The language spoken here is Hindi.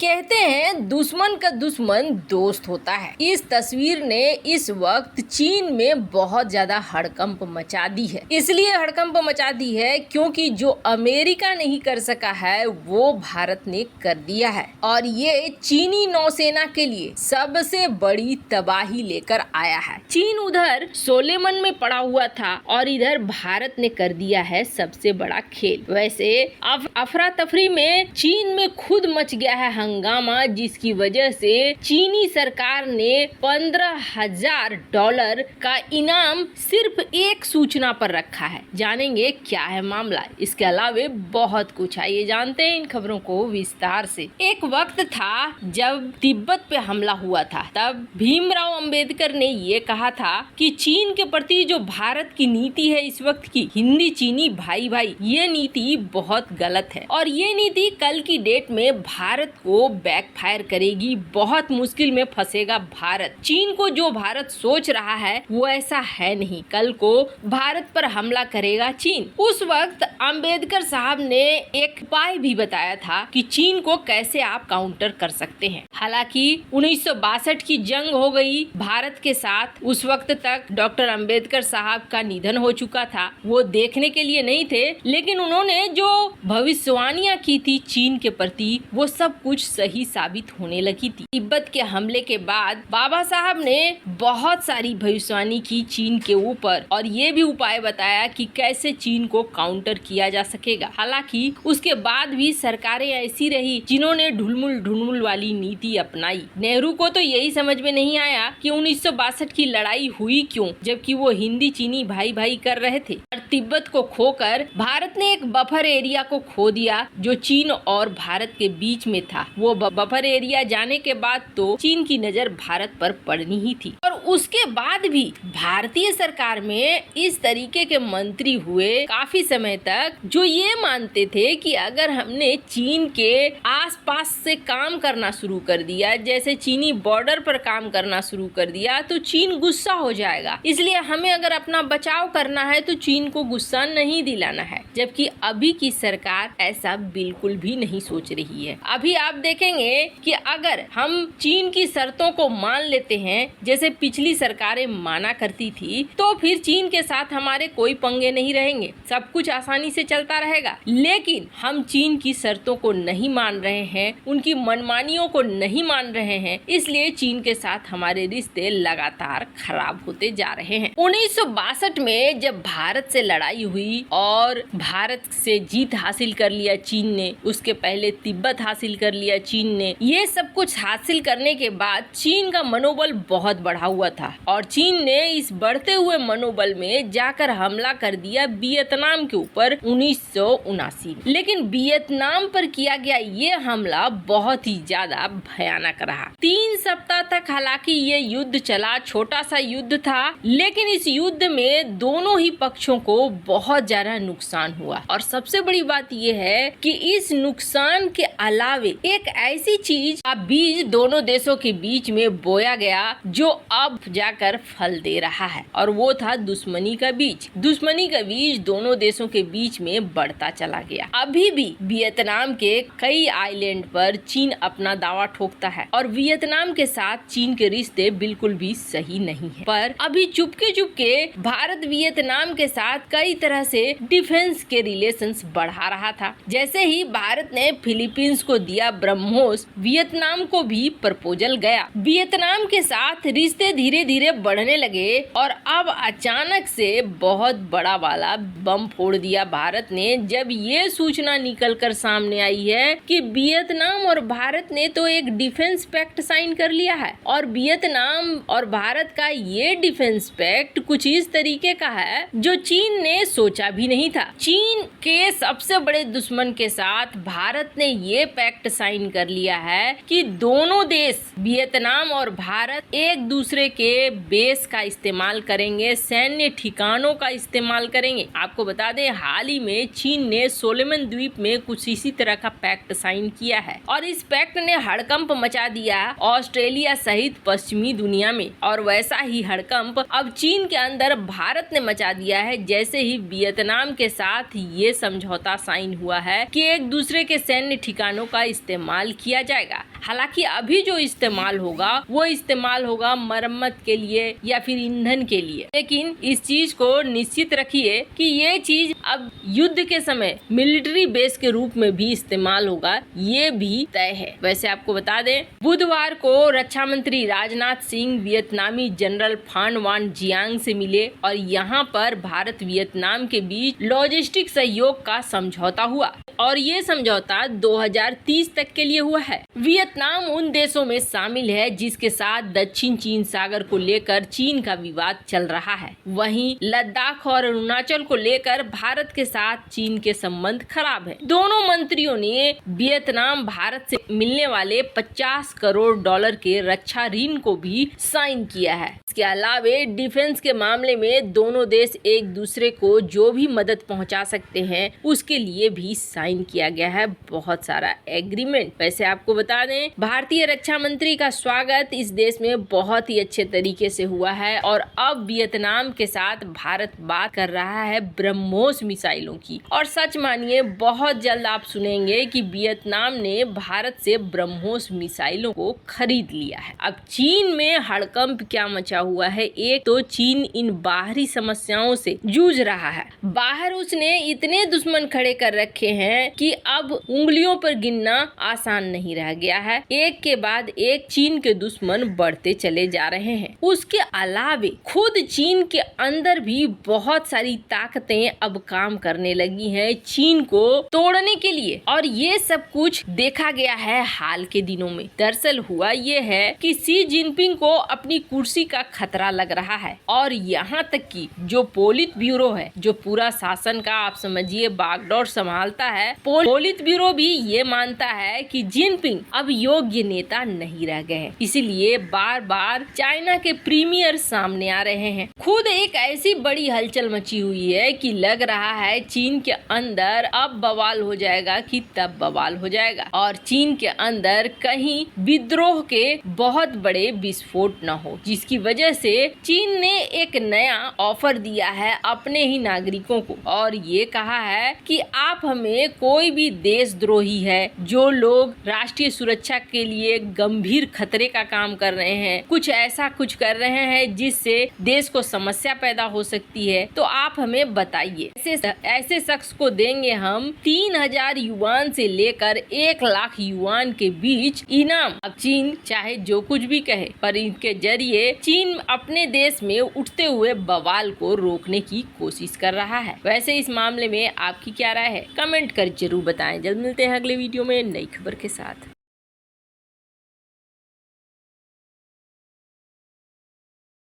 कहते हैं दुश्मन का दुश्मन दोस्त होता है। इस तस्वीर ने इस वक्त चीन में बहुत ज्यादा हड़कंप मचा दी है। इसलिए हड़कंप मचा दी है क्योंकि जो अमेरिका नहीं कर सका है वो भारत ने कर दिया है और ये चीनी नौसेना के लिए सबसे बड़ी तबाही लेकर आया है। चीन उधर सोलेमन में पड़ा हुआ था और इधर भारत ने कर दिया है सबसे बड़ा खेल। वैसे अफरा तफरी में चीन में खुद मच गया है हंगामा, जिसकी वजह से चीनी सरकार ने $15,000 का इनाम सिर्फ एक सूचना पर रखा है। जानेंगे क्या है मामला। इसके अलावे बहुत कुछ है, ये जानते हैं इन खबरों को विस्तार से। एक वक्त था जब तिब्बत पे हमला हुआ था, तब भीमराव अंबेडकर ने ये कहा था कि चीन के प्रति जो भारत की नीति है इस वक्त की, हिंदी चीनी भाई भाई, ये नीति बहुत गलत है और ये नीति कल की डेट में भारत को बैकफायर करेगी। बहुत मुश्किल में फंसेगा भारत। चीन को जो भारत सोच रहा है वो ऐसा है नहीं। कल को भारत पर हमला करेगा चीन। उस वक्त अंबेडकर साहब ने एक उपाय भी बताया था कि चीन को कैसे आप काउंटर कर सकते हैं। हालांकि 1962 की जंग हो गई भारत के साथ। उस वक्त तक डॉक्टर अंबेडकर साहब का निधन हो चुका था। वो देखने के लिए नहीं थे, लेकिन उन्होंने जो भविष्यवाणियां की थी चीन के प्रति वो सब कुछ सही साबित होने लगी थी। तिब्बत के हमले के बाद बाबा साहब ने बहुत सारी भविष्यवाणी की चीन के ऊपर और ये भी उपाय बताया कि कैसे चीन को काउंटर किया जा सकेगा। हालांकि उसके बाद भी सरकारें ऐसी रही जिन्होंने ढुलमुल वाली नीति अपनाई। नेहरू को तो यही समझ में नहीं आया कि 1962 की लड़ाई हुई क्यों, जबकि वो हिंदी चीनी भाई भाई कर रहे थे। और तिब्बत को खोकर भारत ने एक बफर एरिया को खो दिया जो चीन और भारत के बीच में था। वो बफर एरिया जाने के बाद तो चीन की नजर भारत पर पड़नी ही थी। और उसके बाद भी भारतीय सरकार में इस तरीके के मंत्री हुए काफी समय तक जो ये मानते थे कि अगर हमने चीन के आसपास से काम करना शुरू कर दिया, जैसे चीनी बॉर्डर पर काम करना शुरू कर दिया, तो चीन गुस्सा हो जाएगा। इसलिए हमें अगर अपना बचाव करना है तो चीन को गुस्सा नहीं दिलाना है। जबकि अभी की सरकार ऐसा बिल्कुल भी नहीं सोच रही है। अभी आप देखेंगे कि अगर हम चीन की शर्तों को मान लेते हैं जैसे पिछली सरकारें माना करती थी, तो फिर चीन के साथ हमारे कोई पंगे नहीं रहेंगे, सब कुछ आसानी से चलता रहेगा। लेकिन हम चीन की शर्तों को नहीं मान रहे हैं, उनकी मनमानियों को नहीं मान रहे हैं, इसलिए चीन के साथ हमारे रिश्ते लगातार खराब होते जा रहे हैं। 1962 में जब भारत से लड़ाई हुई और भारत से जीत हासिल कर लिया चीन ने, उसके पहले तिब्बत हासिल कर लिया चीन ने। ये सब कुछ हासिल करने के बाद चीन का मनोबल बहुत बढ़ा हुआ था और चीन ने इस बढ़ते हुए मनोबल में जाकर हमला कर दिया वियतनाम के ऊपर 1979। लेकिन वियतनाम पर किया गया ये हमला बहुत ही ज्यादा भयानक रहा। 3 सप्ताह तक हालांकि ये युद्ध चला, छोटा सा युद्ध था, लेकिन इस युद्ध में दोनों ही पक्षों को बहुत ज्यादा नुकसान हुआ। और सबसे बड़ी बात ये है कि इस नुकसान के अलावे एक ऐसी चीज का बीज दोनों देशों के बीच में बोया गया जो अब जाकर फल दे रहा है, और वो था दुश्मनी का बीज। दुश्मनी का बीज दोनों देशों के बीच में बढ़ता चला गया। अभी भी वियतनाम के कई आइलैंड पर चीन अपना दावा ठोकता है और वियतनाम के साथ चीन के रिश्ते बिल्कुल भी सही नहीं है। पर अभी चुपके भारत वियतनाम के साथ कई तरह से डिफेंस के रिलेशंस बढ़ा रहा था। जैसे ही भारत ने फिलीपींस को दिया ब्रह्मोस, वियतनाम को भी प्रपोजल गया। वियतनाम के साथ रिश्ते धीरे धीरे बढ़ने लगे और अब अचानक से बहुत बड़ा वाला बम फोड़ दिया भारत ने, जब ये सूचना निकलकर सामने आई है कि वियतनाम और भारत ने तो एक डिफेंस पैक्ट साइन कर लिया है और वियतनाम और भारत का ये डिफेंस पैक्ट कुछ इस तरीके का है जो चीन ने सोचा भी नहीं था। चीन के सबसे बड़े दुश्मन के साथ भारत ने ये पैक्ट साइन कर लिया है कि दोनों देश वियतनाम और भारत एक दूसरे के बेस का इस्तेमाल करेंगे, सैन्य ठिकानों का इस्तेमाल करेंगे। आपको बता दें हाल ही में चीन ने सोलेमन द्वीप में कुछ इसी तरह का पैक्ट साइन किया है और इस पैक्ट ने हड़कंप मचा दिया ऑस्ट्रेलिया सहित पश्चिमी दुनिया में। और वैसा ही हड़कंप अब चीन के अंदर भारत ने मचा दिया है जैसे ही वियतनाम के साथ ये समझौता साइन हुआ है कि एक दूसरे के सैन्य ठिकानों का इस्तेमाल किया जाएगा। हालांकि अभी जो इस्तेमाल होगा वो इस्तेमाल होगा मरम्मत के लिए या फिर ईंधन के लिए, लेकिन इस चीज को निश्चित रखिए कि ये चीज अब युद्ध के समय मिलिट्री बेस के रूप में भी इस्तेमाल होगा, ये भी तय है। वैसे आपको बता दें, बुधवार को रक्षा मंत्री राजनाथ सिंह वियतनामी जनरल फान वान जियांग से मिले और यहाँ पर भारत वियतनाम के बीच लॉजिस्टिक सहयोग का समझौता हुआ और ये समझौता 2030 तक के लिए हुआ है। वियतनाम उन देशों में शामिल है जिसके साथ दक्षिण चीन सागर को लेकर चीन का विवाद चल रहा है। वहीं लद्दाख और अरुणाचल को लेकर भारत के साथ चीन के संबंध खराब है। दोनों मंत्रियों ने वियतनाम भारत से मिलने वाले 50 करोड़ डॉलर के रक्षा ऋण को भी साइन किया है। इसके अलावा डिफेंस के मामले में दोनों देश एक दूसरे को जो भी मदद पहुंचा सकते हैं उसके लिए भी साइन किया गया है बहुत सारा एग्रीमेंट। वैसे आपको बता दें, भारतीय रक्षा मंत्री का स्वागत इस देश में बहुत ही अच्छे तरीके से हुआ है और अब वियतनाम के साथ भारत बात कर रहा है ब्रह्मोस मिसाइलों की। और सच मानिए, बहुत जल्द आप सुनेंगे कि वियतनाम ने भारत से ब्रह्मोस मिसाइलों को खरीद लिया है। अब चीन में हड़कंप क्या मचा हुआ है। एक तो चीन इन बाहरी समस्याओं से जूझ रहा है। बाहर उसने इतने दुश्मन खड़े कर रखे हैं कि अब उंगलियों पर गिनना आसान नहीं रह गया है। एक के बाद एक चीन के दुश्मन बढ़ते चले जा रहे हैं। उसके अलावे खुद चीन के अंदर भी बहुत सारी ताकतें अब काम करने लगी हैं चीन को तोड़ने के लिए, और ये सब कुछ देखा गया है हाल के दिनों में। दरअसल हुआ ये है कि शी जिनपिंग को अपनी कुर्सी का खतरा लग रहा है और यहाँ तक कि जो पोलित ब्यूरो है, जो पूरा शासन का आप समझिए बागडोर संभालता है, पोलित ब्यूरो भी ये मानता है कि जिनपिंग अब योग्य नेता नहीं रह गए हैं। इसीलिए बार बार चाइना के प्रीमियर सामने आ रहे हैं। खुद एक ऐसी बड़ी हलचल मची हुई है कि लग रहा है चीन के अंदर अब बवाल हो जाएगा कि तब बवाल हो जाएगा और चीन के अंदर कहीं विद्रोह के बहुत बड़े विस्फोट न हो, जिसकी वजह से चीन ने एक नया ऑफर दिया है अपने ही नागरिकों को और ये कहा है कि आप हमें कोई भी देशद्रोही है, जो लोग राष्ट्रीय सुरक्षा के लिए गंभीर खतरे का काम कर रहे हैं, कुछ ऐसा कुछ कर रहे हैं जिससे देश को समस्या पैदा हो सकती है, तो आप हमें बताइए। ऐसे शख्स को देंगे हम 3000 युआन से लेकर 1 लाख युआन के बीच इनाम। अब चीन चाहे जो कुछ भी कहे, पर इनके जरिए चीन अपने देश में उठते हुए बवाल को रोकने की कोशिश कर रहा है। वैसे इस मामले में आपकी क्या राय है, कमेंट कर जरूर बताएं। जल्द मिलते हैं अगले वीडियो में नई खबर के साथ।